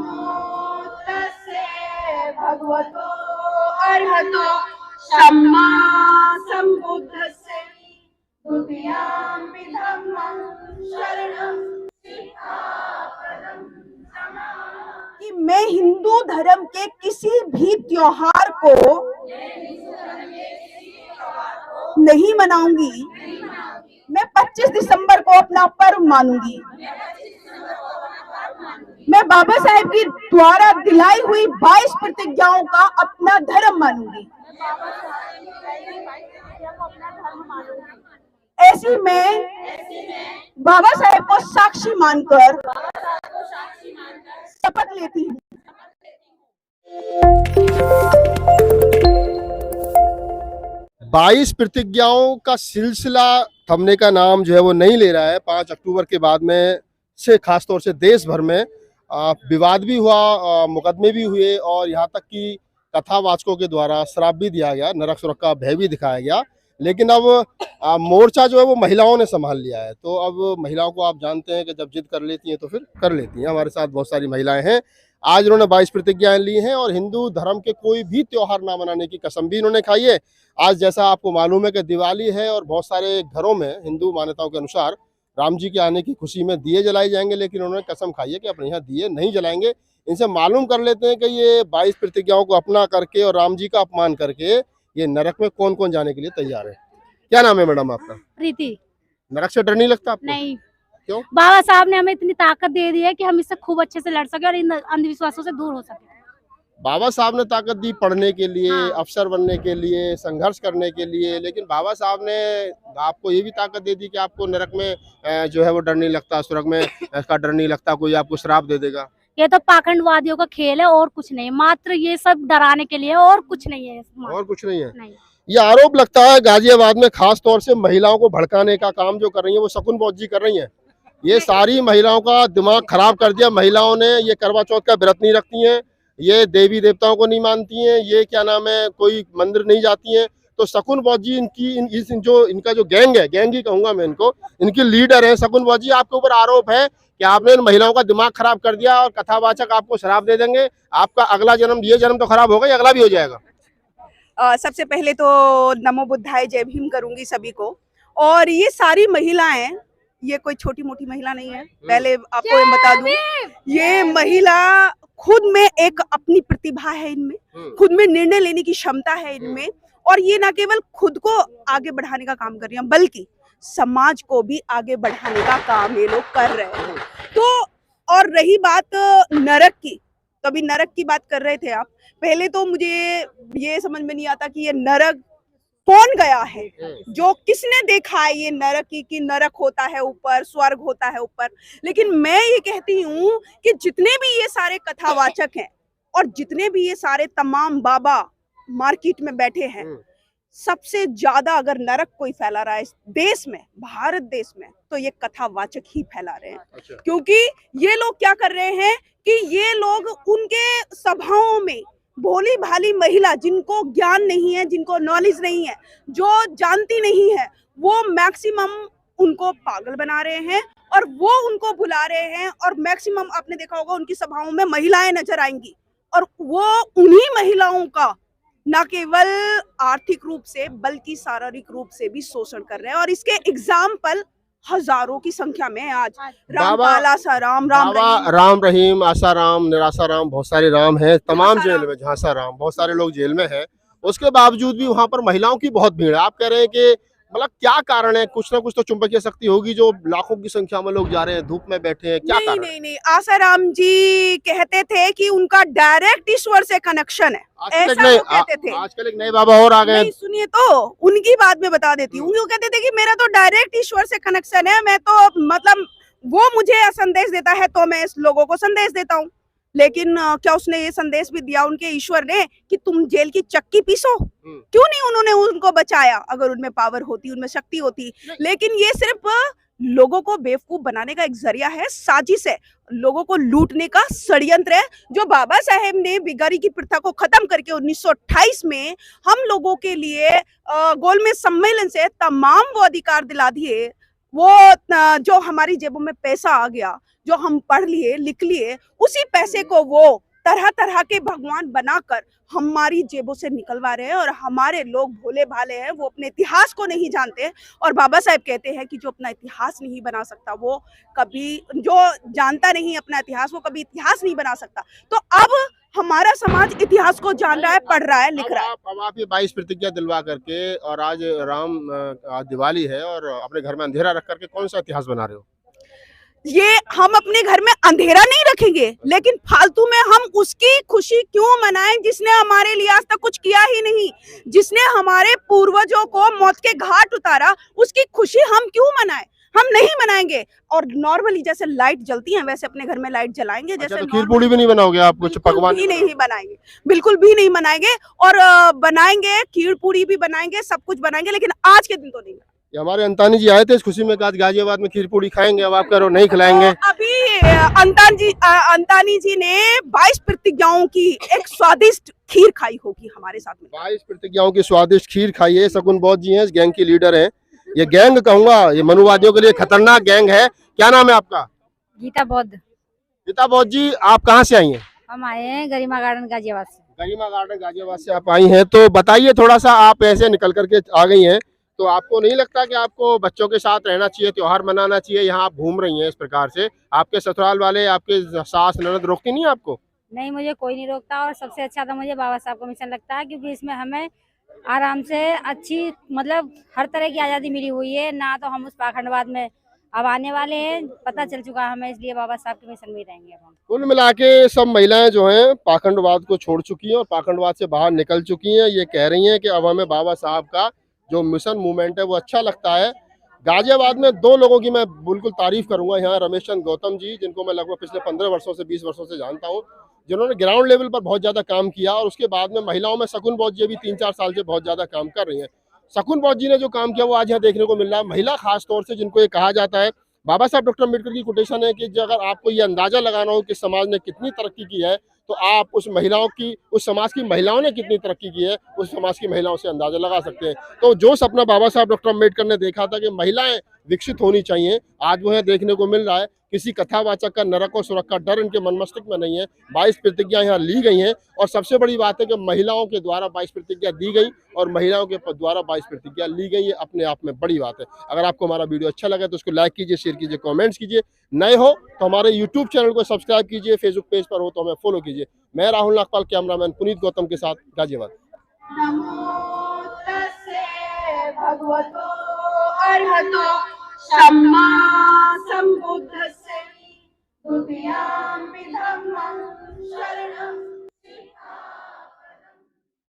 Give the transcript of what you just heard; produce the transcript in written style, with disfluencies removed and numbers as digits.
नमो तस्से भगवतो अर्हतो सम्मा सम्बुद्धस्से द्वितीयम्पि धम्मं शरणं सिद्धापदं कि मैं हिंदू धर्म के किसी भी त्योहार को नहीं मनाऊंगी। मैं 25 दिसंबर को अपना पर्व मानूंगी। मैं बाबा साहेब की द्वारा दिलाई हुई 22 प्रतिज्ञाओं का अपना धर्म मानूंगी। ऐसी मैं बाबा साहेब को साक्षी मानकर शपथ लेती हूँ। 22 प्रतिज्ञाओं का सिलसिला थमने का नाम जो है वो नहीं ले रहा है। 5 अक्टूबर के बाद में से खासतौर से देश भर में विवाद भी हुआ, मुकदमे भी हुए और यहाँ तक कि कथावाचकों के द्वारा श्राप भी दिया गया, नरक सुरक का भय भी दिखाया गया। लेकिन अब मोर्चा जो है वो महिलाओं ने संभाल लिया है। तो अब महिलाओं को आप जानते हैं कि जब जिद कर लेती हैं तो फिर कर लेती हैं। हमारे साथ बहुत सारी महिलाएं हैं। आज उन्होंने 22 प्रतिज्ञाएं ली हैं और हिंदू धर्म के कोई भी त्योहार ना मनाने की कसम भी इन्होंने खाई है। आज जैसा आपको मालूम है कि दिवाली है और बहुत सारे घरों में हिंदू मान्यताओं के अनुसार राम जी के आने की खुशी में दिए जलाए जाएंगे, लेकिन उन्होंने कसम खाई है कि अपने यहाँ दिए नहीं जलाएंगे। इनसे मालूम कर लेते हैं कि ये 22 प्रतिज्ञाओं को अपना करके और राम जी का अपमान करके ये नरक में कौन कौन जाने के लिए तैयार है। क्या नाम है मैडम आपका? प्रीति। नरक से डर नहीं लगता आपको? नहीं। क्यों? बाबा साहब ने हमें इतनी ताकत दे दी है कि हम इससे खूब अच्छे से लड़ सके और इन अंधविश्वासों से दूर हो सके। बाबा साहब ने ताकत दी पढ़ने के लिए, हाँ। अफसर बनने के लिए, संघर्ष करने के लिए, लेकिन बाबा साहब ने आपको ये भी ताकत दे दी कि आपको नरक में जो है वो डर नहीं लगता, स्वर्ग में इसका डर नहीं लगता, कोई आपको श्राप दे देगा। ये तो पाखंडवादियों का खेल है और कुछ नहीं, मात्र ये सब डराने के लिए और कुछ नहीं है। और कुछ नहीं है। नहीं। ये आरोप लगता है गाजियाबाद में खास तौर से महिलाओं को भड़काने का काम जो कर रही है वो शकुन फौज जी कर रही है। ये सारी महिलाओं का दिमाग खराब कर दिया। महिलाओं ने ये करवा चौथ का व्रत नहीं रखती हैं, ये देवी देवताओं को नहीं मानती हैं, ये क्या नाम है कोई मंदिर नहीं जाती हैं। तो शकुन फौज जी इनका जो गैंग है, गैंग ही कहूंगा मैं इनको, इनकी लीडर है शकुन फौज जी। आपके ऊपर आरोप है कि आपने इन महिलाओं का दिमाग खराब कर दिया और कथावाचक आपको शराब दे देंगे। आपका अगला जन्म, ये जन्म तो खराब होगा, ये अगला भी हो जाएगा। सबसे पहले तो नमो बुद्धाय जय भीम करूंगी सभी को। और ये सारी महिलाएं, ये कोई छोटी मोटी महिला नहीं है। पहले आपको ये बता दूं, ये महिला खुद में एक अपनी प्रतिभा है इनमें, खुद में निर्णय लेने की क्षमता है इनमें। और ये ना केवल खुद को आगे बढ़ाने का काम कर रही हैं, बल्कि समाज को भी आगे बढ़ाने का काम ये लोग कर रहे हैं। तो और रही बात नरक की, तो अभी नरक की बात कर रहे थे आप। पहले तो मुझे ये समझ में नहीं आता कि ये नरक कौन गया है, जो किसने देखा है ये नरक कि नरक होता है ऊपर, स्वर्ग होता है ऊपर। लेकिन मैं ये कहती हूँ कि जितने भी ये सारे कथावाचक हैं और जितने भी ये सारे तमाम बाबा मार्केट में बैठे हैं, सबसे ज्यादा अगर नरक कोई फैला रहा है इस देश में, भारत देश में, तो ये कथावाचक ही फैला रहे हैं। अच्छा। क्योंकि ये लोग क्या कर रहे हैं कि ये लोग उनके सभाओं में भोली भाली महिला, जिनको ज्ञान नहीं है, जिनको नॉलेज नहीं है, जो जानती नहीं है, वो मैक्सिमम उनको पागल बना रहे हैं और वो उनको बुला रहे हैं। और मैक्सिमम आपने देखा होगा उनकी सभाओं में महिलाएं नजर आएंगी और वो उन्हीं महिलाओं का न केवल आर्थिक रूप से बल्कि शारीरिक रूप से भी शोषण कर रहे हैं। और इसके एग्जाम्पल हजारों की संख्या में आज रामपाल, आसाराम, राम रहीम, आसाराम, निरासाराम, बहुत सारे राम हैं तमाम जेल में, झांसाराम, बहुत सारे लोग जेल में हैं। उसके बावजूद भी वहां पर महिलाओं की बहुत भीड़ है। आप कह रहे हैं कि मतलब क्या कारण है? कुछ ना कुछ तो चुंबकीय शक्ति होगी जो लाखों की संख्या में लोग जा रहे हैं, धूप में बैठे हैं, क्या कारण? नहीं, आसाराम जी कहते थे कि उनका डायरेक्ट ईश्वर से कनेक्शन है, ऐसा वो कहते थे। आजकल एक नए बाबा और आ गए। सुनिए तो उनकी बात में बता देती हूँ। वो कहते थे कि मेरा तो डायरेक्ट ईश्वर से कनेक्शन है, मैं तो मतलब वो मुझे संदेश देता है तो मैं इस लोगों को संदेश देता हूँ। लेकिन क्या उसने ये संदेश भी दिया उनके ईश्वर ने कि तुम जेल की चक्की पीसो? क्यों नहीं उन्होंने उनको बचाया? अगर उनमें पावर होती, उनमें शक्ति होती। लेकिन ये सिर्फ लोगों को बेवकूफ बनाने का एक जरिया है, साजिश है, लोगों को लूटने का षड्यंत्र है। जो बाबा साहेब ने बिगारी की प्रथा को खत्म करके 1928 में हम लोगों के लिए गोलमेज सम्मेलन से तमाम वो अधिकार दिला दिए, वो जो हमारी जेबों में पैसा आ गया, जो हम पढ़ लिए लिख लिए, उसी पैसे को वो तरह तरह के भगवान बनाकर हमारी जेबों से निकलवा रहे हैं। और हमारे लोग भोले भाले हैं, वो अपने इतिहास को नहीं जानते। और बाबा साहेब कहते हैं कि जो अपना इतिहास नहीं बना सकता, वो कभी, जो जानता नहीं अपना इतिहास, वो कभी इतिहास नहीं बना सकता। तो अब हमारा समाज इतिहास को जान रहा है, पढ़ रहा है, लिख रहा है। अब आप ये 22 प्रतिज्ञा दिलवा करके, और आज आज दिवाली है और अपने घर में अंधेरा रख करके कौन सा इतिहास बना रहे हो? ये हम अपने घर में अंधेरा नहीं रखेंगे, लेकिन फालतू में हम उसकी खुशी क्यों मनाएं जिसने हमारे लिए आज तक कुछ किया ही नहीं, जिसने हमारे पूर्वजों को मौत के घाट उतारा, उसकी खुशी हम क्यों मनाएं? हम नहीं मनाएंगे। और नॉर्मली जैसे लाइट जलती है वैसे अपने घर में लाइट जलाएंगे। जैसे अच्छा, तो खीर पूड़ी भी नहीं बनाओगे आप? कुछ पकवान भी नहीं बनाएंगे, बिल्कुल भी नहीं बनाएंगे। और बनाएंगे, खीर पूड़ी भी बनाएंगे, सब कुछ बनाएंगे, लेकिन आज के दिन तो नहीं। ये हमारे अंतानी जी आए थे इस खुशी में, कहा गाजियाबाद में खीर पूड़ी खाएंगे, अब आप कह रहे हो नहीं खिलाएंगे। तो अभी अंतानी जी ने 22 प्रतिज्ञाओं की एक स्वादिष्ट खीर खाई होगी हमारे साथ में। 22 प्रतिज्ञाओं की स्वादिष्ट खीर खाई है। शकुन बौद्ध जी हैं, इस गैंग की लीडर हैं। ये गैंग कहूंगा, ये मनुवादियों के लिए खतरनाक गैंग है। क्या नाम है आपका? गीता बौद्ध। गीता बौद्ध जी, आप कहाँ से आई हैं? हम आए हैं गरिमा गार्डन गाजियाबाद से। गरिमा गार्डन गाजियाबाद से आप आई हैं, तो बताइए थोड़ा सा, आप ऐसे निकल करके आ गई हैं, तो आपको नहीं लगता कि आपको बच्चों के साथ रहना चाहिए, त्योहार मनाना चाहिए? यहाँ आप घूम रही हैं इस प्रकार से, आपके ससुराल वाले, आपके सास ननद रोकती नहीं आपको? नहीं, मुझे कोई नहीं रोकता। और सबसे अच्छा तो मुझे बाबा साहब का मिशन लगता है, क्योंकि इसमें हमें आराम से अच्छी, मतलब हर तरह की आज़ादी मिली हुई है ना। तो हम उस पाखंडवाद में अब आने वाले हैं, पता चल चुका है हमें, इसलिए बाबा साहब के मिशन में ही रहेंगे अब हम। कुल मिला के सब महिलाएं जो हैं पाखंडवाद को छोड़ चुकी हैं और पाखंडवाद से बाहर निकल चुकी हैं। ये कह रही हैं कि अब हमें बाबा साहब का जो मिशन मूवमेंट है वो अच्छा लगता है। गाजियाबाद में दो लोगों की मैं बिल्कुल तारीफ करूंगा यहाँ, रमेश चंद्र गौतम जी, जिनको मैं लगभग पिछले 15 वर्षों से 20 वर्षों से जानता हूँ, जिन्होंने ग्राउंड लेवल पर बहुत ज्यादा काम किया। और उसके बाद में महिलाओं में शकुन बौद्ध जी भी 3-4 साल से बहुत ज्यादा काम कर रही हैं। शकुन बौद्ध जी ने जो काम किया वो आज यहाँ देखने को मिल रहा है। महिला खास तौर से, जिनको ये कहा जाता है, बाबा साहब डॉक्टर अम्बेडकर की कोटेशन है कि अगर आपको ये अंदाजा लगाना हो कि समाज ने कितनी तरक्की की है, तो आप उस महिलाओं की, उस समाज की महिलाओं ने कितनी तरक्की की है, उस समाज की महिलाओं से अंदाजा लगा सकते हैं। तो जो सपना बाबा साहब डॉक्टर अम्बेडकर ने देखा था कि महिलाएं विकसित होनी चाहिए, आज वो है देखने को मिल रहा है। किसी कथावाचक का, नरक और सुरख का डर इनके मन मस्तिष्क में नहीं है। 22 प्रतिज्ञा यहाँ ली गई हैं, और सबसे बड़ी बात है कि महिलाओं के द्वारा 22 प्रतिज्ञा दी गई और महिलाओं के द्वारा 22 प्रतिज्ञा ली गई। ये अपने आप में बड़ी बात है। अगर आपको हमारा वीडियो अच्छा लगे तो उसको लाइक कीजिए, शेयर कीजिए, कमेंट्स कीजिए। नए हो तो हमारे यूट्यूब चैनल को सब्सक्राइब कीजिए, फेसबुक पेज पर हो तो हमें फॉलो कीजिए। मैं राहुल नागपाल, कैमरामैन पुनीत गौतम के साथ, गाजियाबाद। नमो तस्से भगवतो अर्हतो सम्मा संबुद्धस्से द्वितीयाम्पि धम्मं